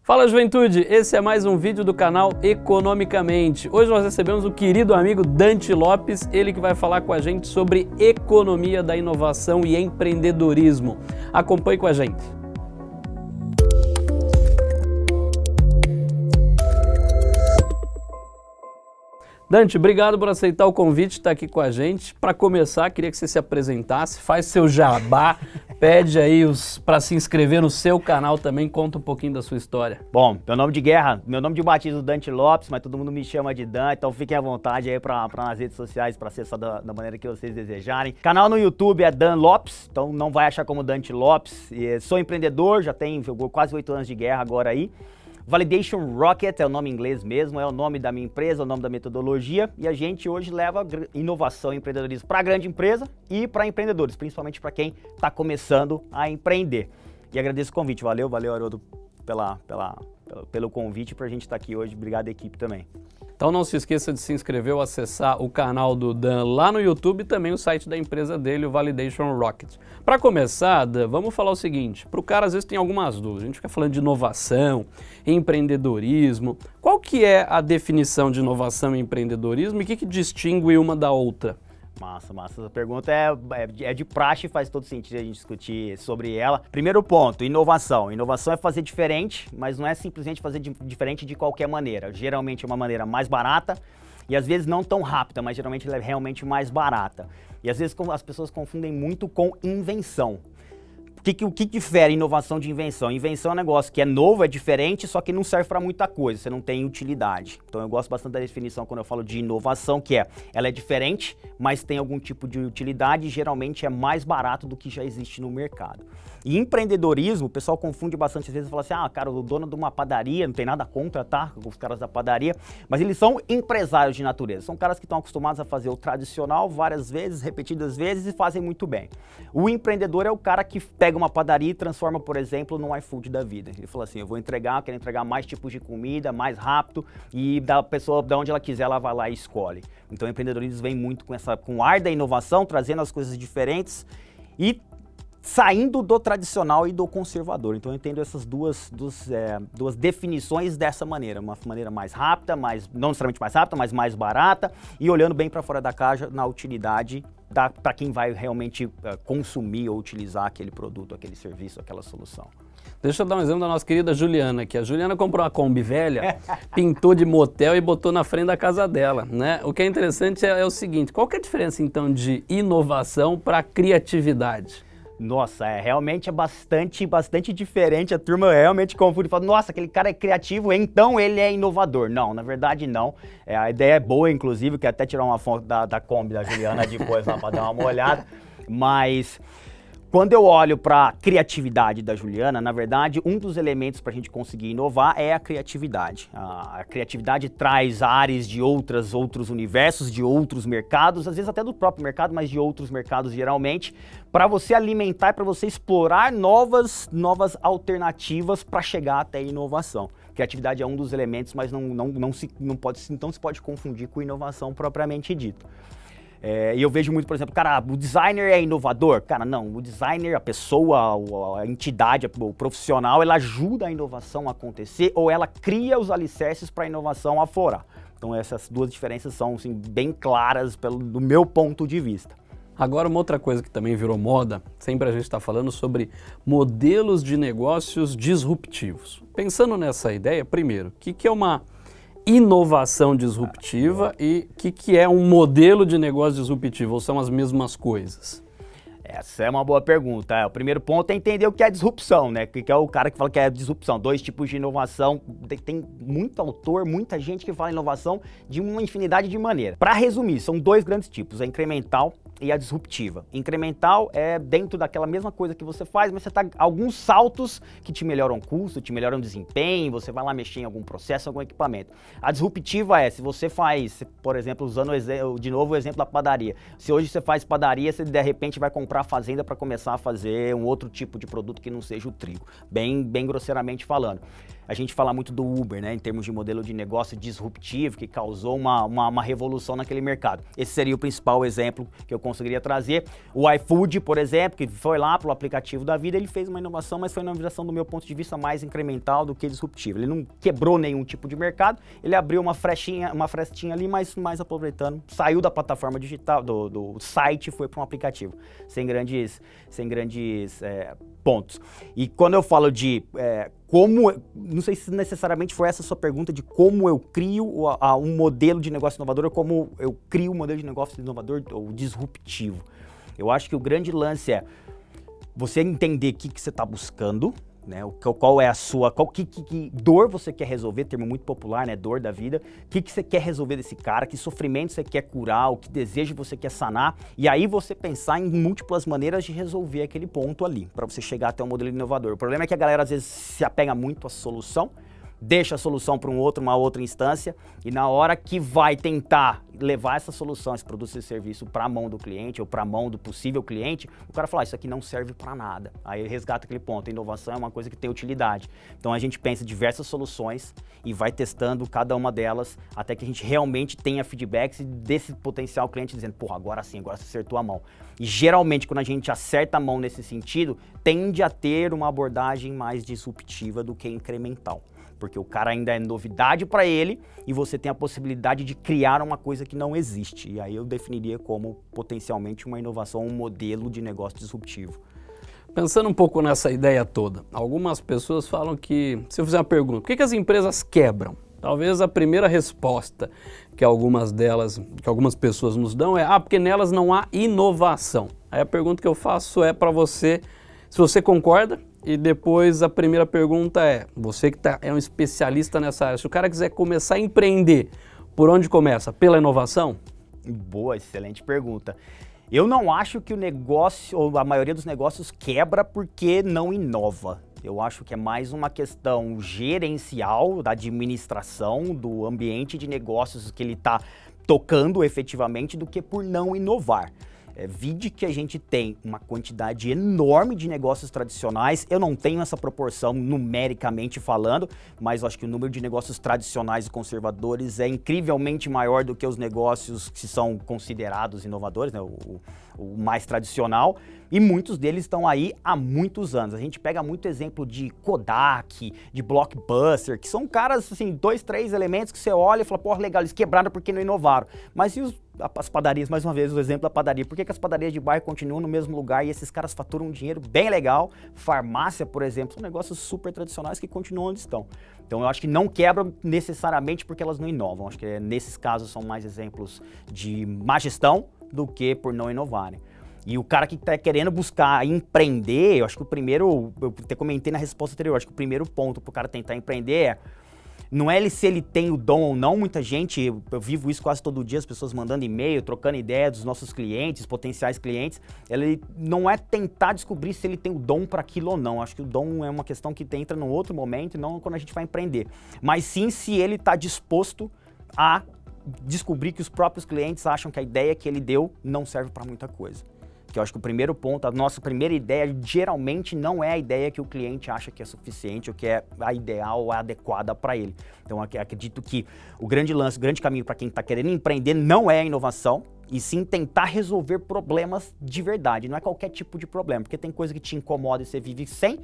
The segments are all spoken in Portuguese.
Fala juventude, esse é mais um vídeo do canal Economicamente. Hoje nós recebemos o querido amigo Dante Lopes, ele que vai falar com a gente sobre economia da inovação e empreendedorismo. Acompanhe com a gente. Dante, obrigado por aceitar o convite, estar aqui com a gente. Para começar, queria que você se apresentasse, faz seu jabá, pede aí para se inscrever no seu canal também, conta um pouquinho da sua história. Bom, meu nome de guerra, meu nome de batismo é Dante Lopes, mas todo mundo me chama de Dan, então fiquem à vontade aí para nas redes sociais, para acessar da maneira que vocês desejarem. Canal no YouTube é Dan Lopes, então não vai achar como Dante Lopes. Sou empreendedor, já tenho quase 8 anos de guerra agora aí. Validation Rocket é o nome em inglês mesmo, é o nome da minha empresa, o nome da metodologia, e a gente hoje leva inovação e empreendedorismo para a grande empresa e para empreendedores, principalmente para quem está começando a empreender. E agradeço o convite, valeu Haroldo pelo convite para a gente estar aqui hoje, obrigado equipe também. Então não se esqueça de se inscrever ou acessar o canal do Dan lá no YouTube e também o site da empresa dele, o Validation Rocket. Para começar, Dan, vamos falar o seguinte, para o cara às vezes tem algumas dúvidas, a gente fica falando de inovação, empreendedorismo, qual que é a definição de inovação e empreendedorismo e o que distingue uma da outra? Massa. Essa pergunta é de praxe, faz todo sentido a gente discutir sobre ela. Primeiro ponto, inovação. Inovação é fazer diferente, mas não é simplesmente fazer diferente de qualquer maneira. Geralmente é uma maneira mais barata e às vezes não tão rápida, mas geralmente ela é realmente mais barata. E às vezes as pessoas confundem muito com invenção. O que difere inovação de invenção? Invenção é um negócio que é novo, é diferente, só que não serve para muita coisa, você não tem utilidade. Então eu gosto bastante da definição quando eu falo de inovação, que ela é diferente, mas tem algum tipo de utilidade e geralmente é mais barato do que já existe no mercado. E empreendedorismo, o pessoal confunde bastante, às vezes fala assim, cara, o dono de uma padaria, não tem nada contra, tá? Os caras da padaria, mas eles são empresários de natureza, são caras que estão acostumados a fazer o tradicional várias vezes, repetidas vezes e fazem muito bem. O empreendedor é o cara que pega uma padaria e transforma, por exemplo, num iFood da vida. Ele fala assim, eu quero entregar mais tipos de comida, mais rápido e da pessoa, de onde ela quiser, ela vai lá e escolhe. Então o empreendedorismo vem muito com o ar da inovação, trazendo as coisas diferentes e saindo do tradicional e do conservador. Então eu entendo essas duas definições dessa maneira. Uma maneira mais rápida, não necessariamente mais rápida, mas mais barata e olhando bem para fora da caixa na utilidade para quem vai realmente consumir ou utilizar aquele produto, aquele serviço, aquela solução. Deixa eu dar um exemplo da nossa querida Juliana aqui. A Juliana comprou uma Kombi velha, pintou de motel e botou na frente da casa dela, né? O que é interessante é o seguinte, qual que é a diferença então de inovação para criatividade? Nossa, realmente é bastante diferente, a turma realmente confunde e fala, nossa, aquele cara é criativo, então ele é inovador. Não, na verdade não, a ideia é boa, inclusive, quero até tirar uma foto da Kombi da Juliana depois lá para dar uma olhada, mas quando eu olho para a criatividade da Juliana, na verdade, um dos elementos para a gente conseguir inovar é a criatividade. A criatividade traz ares de outros universos, de outros mercados, às vezes até do próprio mercado, mas de outros mercados geralmente, para você alimentar e para você explorar novas alternativas para chegar até a inovação. Criatividade é um dos elementos, mas não se pode confundir com inovação propriamente dito. E eu vejo muito, por exemplo, cara, o designer é inovador? Cara, não, o designer, a pessoa, a entidade, o profissional, ela ajuda a inovação a acontecer ou ela cria os alicerces para a inovação aflorar. Então essas duas diferenças são assim, bem claras do meu ponto de vista. Agora uma outra coisa que também virou moda, sempre a gente está falando sobre modelos de negócios disruptivos. Pensando nessa ideia, primeiro, o que é uma inovação disruptiva e o que é um modelo de negócio disruptivo, ou são as mesmas coisas? Essa é uma boa pergunta. O primeiro ponto é entender o que é disrupção, né? Que é o cara que fala que é disrupção. 2 tipos de inovação. Tem muito autor, muita gente que fala inovação de uma infinidade de maneiras. Para resumir, são 2 grandes tipos, a incremental e a disruptiva. Incremental é dentro daquela mesma coisa que você faz, mas você tá alguns saltos que te melhoram o custo, te melhoram o desempenho, você vai lá mexer em algum processo, algum equipamento. A disruptiva é, se você faz, por exemplo, usando de novo o exemplo da padaria. Se hoje você faz padaria, você de repente vai comprar fazenda para começar a fazer um outro tipo de produto que não seja o trigo, bem grosseiramente falando. a gente fala muito do Uber, né, em termos de modelo de negócio disruptivo, que causou uma revolução naquele mercado. Esse seria o principal exemplo que eu conseguiria trazer. O iFood, por exemplo, que foi lá pro aplicativo da vida, ele fez uma inovação, mas foi uma inovação do meu ponto de vista mais incremental do que disruptiva. Ele não quebrou nenhum tipo de mercado, ele abriu uma frestinha ali, mas mais aproveitando, saiu da plataforma digital, do site e foi para um aplicativo, sem grandes pontos. E quando eu falo de não sei se necessariamente foi essa a sua pergunta de como eu crio um modelo de negócio inovador ou como eu crio um modelo de negócio inovador ou disruptivo. Eu acho que o grande lance é você entender o que você está buscando, né? Qual é a sua, que dor você quer resolver, termo muito popular, né? Dor da vida. O que você quer resolver desse cara, que sofrimento você quer curar, o que desejo você quer sanar. E aí você pensar em múltiplas maneiras de resolver aquele ponto ali, para você chegar até um modelo inovador. O problema é que a galera às vezes se apega muito à solução, deixa a solução para uma outra instância, e na hora que vai tentar levar essa solução, esse produto, esse serviço para a mão do cliente ou para a mão do possível cliente, o cara fala, isso aqui não serve para nada. Aí resgata aquele ponto, a inovação é uma coisa que tem utilidade. Então a gente pensa em diversas soluções e vai testando cada uma delas até que a gente realmente tenha feedbacks desse potencial cliente dizendo, porra, agora sim, agora você acertou a mão. E geralmente quando a gente acerta a mão nesse sentido, tende a ter uma abordagem mais disruptiva do que incremental. Porque o cara ainda é novidade para ele e você tem a possibilidade de criar uma coisa que não existe. E aí eu definiria como potencialmente uma inovação, um modelo de negócio disruptivo. Pensando um pouco nessa ideia toda, algumas pessoas falam que, se eu fizer uma pergunta, por que as empresas quebram? Talvez a primeira resposta que algumas pessoas nos dão é, porque nelas não há inovação. Aí a pergunta que eu faço é para você, se você concorda. E depois a primeira pergunta é, você que é um especialista nessa área, se o cara quiser começar a empreender, por onde começa? Pela inovação? Boa, excelente pergunta. Eu não acho que o negócio, ou a maioria dos negócios quebra porque não inova. Eu acho que é mais uma questão gerencial, da administração, do ambiente de negócios que ele está tocando efetivamente, do que por não inovar. Vide que a gente tem uma quantidade enorme de negócios tradicionais, eu não tenho essa proporção numericamente falando, mas eu acho que o número de negócios tradicionais e conservadores é incrivelmente maior do que os negócios que são considerados inovadores, né? O mais tradicional, e muitos deles estão aí há muitos anos. A gente pega muito exemplo de Kodak, de Blockbuster, que são caras, assim, 2, 3 elementos que você olha e fala, porra, legal, eles quebraram porque não inovaram. Mas e as padarias, mais uma vez, o exemplo da padaria. Por que as padarias de bairro continuam no mesmo lugar e esses caras faturam um dinheiro bem legal? Farmácia, por exemplo, são negócios super tradicionais que continuam onde estão. Então eu acho que não quebram necessariamente porque elas não inovam. Acho que nesses casos são mais exemplos de má gestão do que por não inovarem. E o cara que está querendo buscar empreender, eu acho que o primeiro, eu até comentei na resposta anterior, acho que o primeiro ponto para o cara tentar empreender não é se ele tem o dom ou não. Muita gente, eu vivo isso quase todo dia, as pessoas mandando e-mail, trocando ideia dos nossos clientes, potenciais clientes. Ele não é tentar descobrir se ele tem o dom para aquilo ou não. Acho que o dom é uma questão que entra num outro momento e não quando a gente vai empreender. Mas sim se ele está disposto a descobrir que os próprios clientes acham que a ideia que ele deu não serve para muita coisa. Que eu acho que o primeiro ponto, a nossa primeira ideia geralmente não é a ideia que o cliente acha que é suficiente ou que é a ideal ou a adequada para ele. Então acredito que o grande lance, o grande caminho para quem está querendo empreender não é a inovação, e sim tentar resolver problemas de verdade. Não é qualquer tipo de problema, porque tem coisa que te incomoda e você vive sem,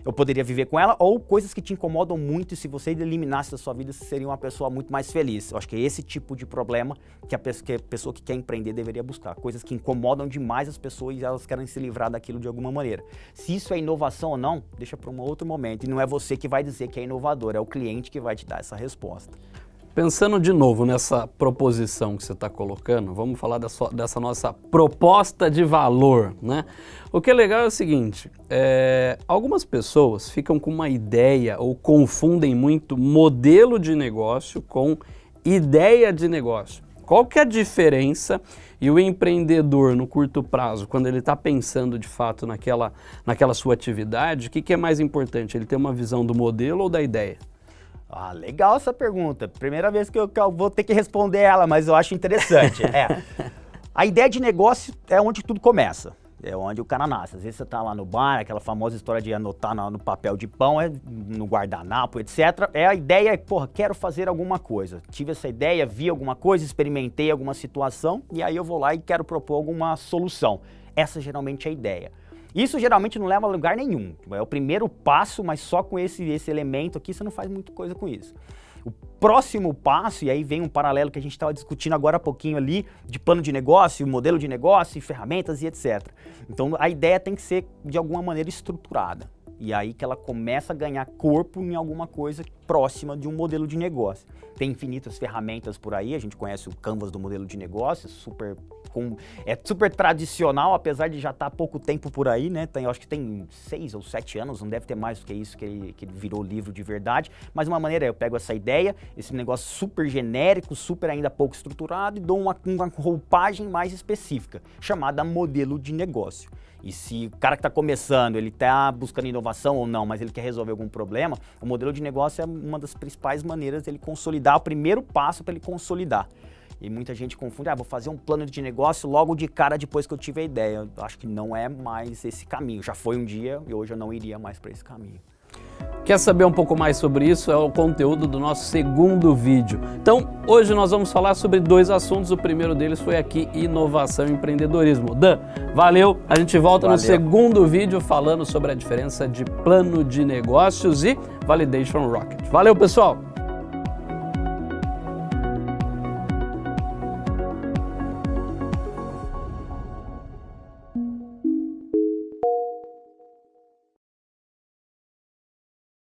eu poderia viver com ela, ou coisas que te incomodam muito e se você eliminasse da sua vida, você seria uma pessoa muito mais feliz. Eu acho que é esse tipo de problema que a pessoa que quer empreender deveria buscar. Coisas que incomodam demais as pessoas e elas querem se livrar daquilo de alguma maneira. Se isso é inovação ou não, deixa para um outro momento. E não é você que vai dizer que é inovador, é o cliente que vai te dar essa resposta. Pensando de novo nessa proposição que você está colocando, vamos falar dessa nossa proposta de valor, né? O que é legal é o seguinte, algumas pessoas ficam com uma ideia ou confundem muito modelo de negócio com ideia de negócio. Qual que é a diferença e o empreendedor no curto prazo, quando ele está pensando de fato naquela sua atividade, o que é mais importante, ele ter uma visão do modelo ou da ideia? Ah, legal essa pergunta. Primeira vez que eu vou ter que responder ela, mas eu acho interessante. A ideia de negócio é onde tudo começa. É onde o cara nasce. Às vezes você tá lá no bar, aquela famosa história de anotar no papel de pão, no guardanapo, etc. A ideia é, porra, quero fazer alguma coisa. Tive essa ideia, vi alguma coisa, experimentei alguma situação e aí eu vou lá e quero propor alguma solução. Essa geralmente é a ideia. Isso geralmente não leva a lugar nenhum. É o primeiro passo, mas só com esse elemento aqui você não faz muita coisa com isso. O próximo passo, e aí vem um paralelo que a gente estava discutindo agora há pouquinho ali, de plano de negócio, modelo de negócio, ferramentas e etc. Então a ideia tem que ser de alguma maneira estruturada. E aí que ela começa a ganhar corpo em alguma coisa próxima de um modelo de negócio. Tem infinitas ferramentas por aí, a gente conhece o Canvas do modelo de negócio, é super tradicional, apesar de já estar há pouco tempo por aí, né? Eu acho que tem 6 ou 7 anos, não deve ter mais do que isso que ele virou livro de verdade. Mas uma maneira eu pego essa ideia, esse negócio super genérico, super ainda pouco estruturado e dou uma roupagem mais específica, chamada modelo de negócio. E se o cara que está começando, ele está buscando inovação ou não, mas ele quer resolver algum problema, o modelo de negócio é uma das principais maneiras dele consolidar, o primeiro passo para ele consolidar. E muita gente confunde, vou fazer um plano de negócio logo de cara depois que eu tive a ideia. Eu acho que não é mais esse caminho. Já foi um dia e hoje eu não iria mais para esse caminho. Quer saber um pouco mais sobre isso? É o conteúdo do nosso segundo vídeo. Então, hoje nós vamos falar sobre 2 assuntos. O primeiro deles foi aqui, inovação e empreendedorismo. Dan, valeu! A gente volta no segundo vídeo falando sobre a diferença de plano de negócios e Validation Rocket. Valeu, pessoal!